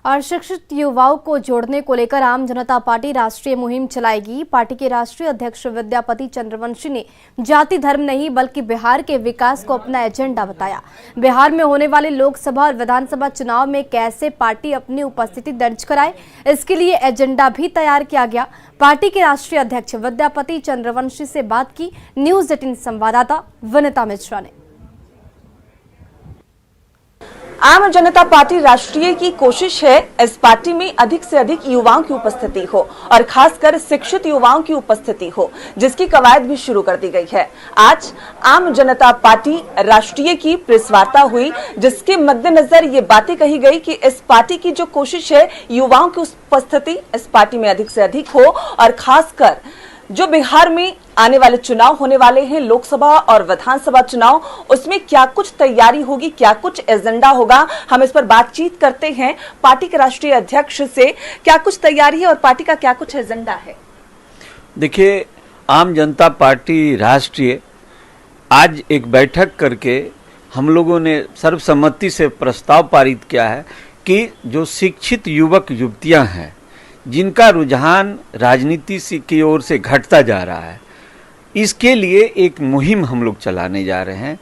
और शिक्षित युवाओं को जोड़ने को लेकर आम जनता पार्टी राष्ट्रीय मुहिम चलाएगी। पार्टी के राष्ट्रीय अध्यक्ष विद्यापति चंद्रवंशी ने जाति धर्म नहीं बल्कि बिहार के विकास को अपना एजेंडा बताया। बिहार में होने वाले लोकसभा और विधानसभा चुनाव में कैसे पार्टी अपनी उपस्थिति दर्ज कराए, इसके लिए एजेंडा भी तैयार किया गया। पार्टी के राष्ट्रीय अध्यक्ष विद्यापति चंद्रवंशी से बात की न्यूज़ 18 संवाददाता विनीता मिश्रा ने। आम जनता पार्टी राष्ट्रीय की कोशिश है इस पार्टी में अधिक से अधिक युवाओं की उपस्थिति हो और खासकर शिक्षित युवाओं की उपस्थिति हो, जिसकी कवायद भी शुरू कर दी गई है। आज आम जनता पार्टी राष्ट्रीय की प्रेस वार्ता हुई, जिसके मद्देनजर ये बातें कही गई कि इस पार्टी की जो कोशिश है युवाओं की उपस्थिति इस पार्टी में अधिक से अधिक हो और खासकर जो बिहार में आने वाले चुनाव होने वाले हैं, लोकसभा और विधानसभा चुनाव, उसमें क्या कुछ तैयारी होगी, क्या कुछ एजेंडा होगा। हम इस पर बातचीत करते हैं पार्टी के राष्ट्रीय अध्यक्ष से। क्या कुछ तैयारी है और पार्टी का क्या कुछ एजेंडा है? देखिए, आम जनता पार्टी राष्ट्रीय आज एक बैठक करके हम लोगों ने सर्वसम्मति से प्रस्ताव पारित किया है कि जो शिक्षित युवक युवतियां हैं, जिनका रुझान राजनीति की ओर से घटता जा रहा है, इसके लिए एक मुहिम हम लोग चलाने जा रहे हैं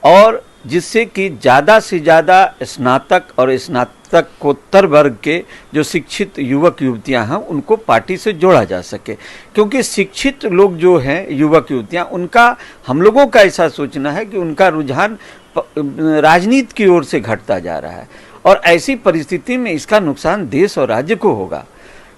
और जिससे कि ज़्यादा से ज़्यादा स्नातक और स्नातकोत्तर वर्ग के जो शिक्षित युवक युवतियां हैं उनको पार्टी से जोड़ा जा सके। क्योंकि शिक्षित लोग जो हैं युवक युवतियां, उनका हम लोगों का ऐसा सोचना है कि उनका रुझान राजनीति की ओर से घटता जा रहा है और ऐसी परिस्थिति में इसका नुकसान देश और राज्य को होगा,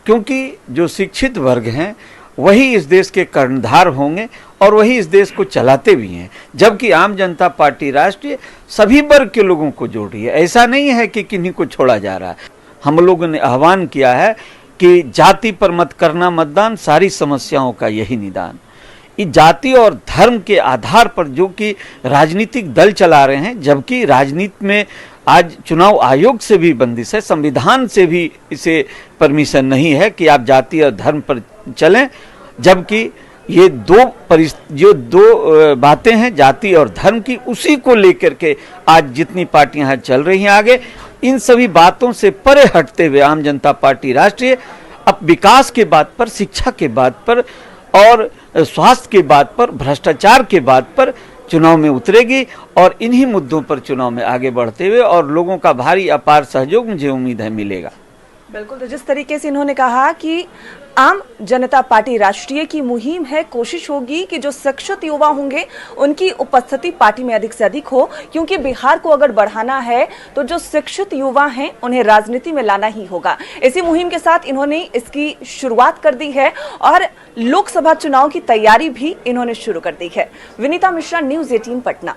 क्योंकि जो शिक्षित वर्ग हैं वही इस देश के कर्णधार होंगे और वही इस देश को चलाते भी हैं। जबकि आम जनता पार्टी राष्ट्रीय सभी वर्ग के लोगों को जोड़ रही है, ऐसा नहीं है कि किन्हीं को छोड़ा जा रहा है। हम लोगों ने आह्वान किया है कि जाति पर मत करना मतदान, सारी समस्याओं का यही निदान। इस जाति और धर्म के आधार पर जो कि राजनीतिक दल चला रहे हैं, जबकि राजनीति में आज चुनाव आयोग से भी बंदिश है, संविधान से भी इसे परमिशन नहीं है कि आप जाति और धर्म पर चलें। जबकि ये जो दो बातें हैं जाति और धर्म की, उसी को लेकर के आज जितनी पार्टियां चल रही हैं आगे, इन सभी बातों से परे हटते हुए आम जनता पार्टी राष्ट्रीय अब विकास के बात पर, शिक्षा के बात पर और स्वास्थ्य के बात पर, भ्रष्टाचार के बात पर चुनाव में उतरेगी और इन्हीं मुद्दों पर चुनाव में आगे बढ़ते हुए और लोगों का भारी अपार सहयोग मुझे उम्मीद है मिलेगा। बिल्कुल, तो जिस तरीके से इन्होंने कहा कि आम जनता पार्टी राष्ट्रीय की मुहिम है, कोशिश होगी कि जो शिक्षित युवा होंगे उनकी उपस्थिति पार्टी में अधिक से अधिक हो, क्योंकि बिहार को अगर बढ़ाना है तो जो शिक्षित युवा हैं उन्हें राजनीति में लाना ही होगा। इसी मुहिम के साथ इन्होंने इसकी शुरुआत कर दी है और लोकसभा चुनाव की तैयारी भी इन्होंने शुरू कर दी है। विनीता मिश्रा, न्यूज़ 18 पटना।